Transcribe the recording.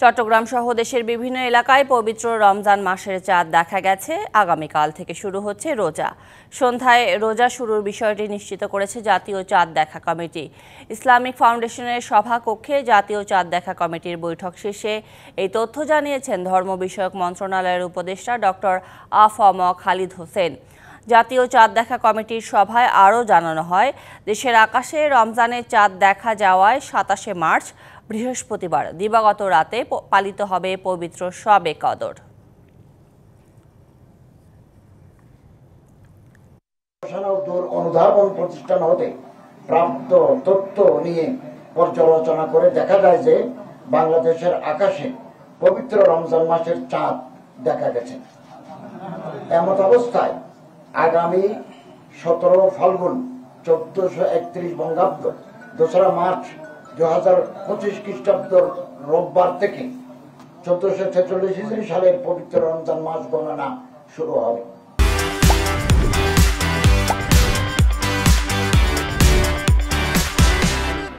চট্টগ্রাম সহ দেশের বিভিন্ন এলাকায় পবিত্র রমজান মাসের চাঁদ দেখা গেছে। আগামীকাল থেকে শুরু হচ্ছে রোজা। সন্ধ্যায় রোজা শুরুর বিষয়টি নিশ্চিত করেছে জাতীয় চাঁদ দেখা কমিটি। ইসলামিক ফাউন্ডেশনের সভাকক্ষে জাতীয় চাঁদ দেখা কমিটির বৈঠক শেষে এই তথ্য জানিয়েছেন ধর্ম বিষয়ক মন্ত্রণালয়ের উপদেষ্টা ডক্টর আ.ফ.ম. খালিদ হোসেন। জাতীয় চাঁদ দেখা কমিটির সভায় আরও জানানো হয়, দেশের আকাশে রমজানের চাঁদ দেখা যাওয়ায় ২৭শে মার্চ বৃহস্পতিবার দিবাগত রাতে পালিত হবে পবিত্র শবে কদর। অনুধাবন প্রতিষ্ঠান হতে প্রাপ্ত তথ্য নিয়ে পর্যালোচনা করে দেখা যায় যে বাংলাদেশের আকাশে পবিত্র রমজান মাসের চাঁদ দেখা গেছে। এমত অবস্থায় আগামী ১৭ ফাল্গুন ১৪৩১ বঙ্গাব্দ ২রা মার্চ ২০২৫ খ্রিস্টাব্দ রোববার থেকে ১৪৪৬ হিজরি সালের পবিত্র রমজান মাস গণনা শুরু হবে।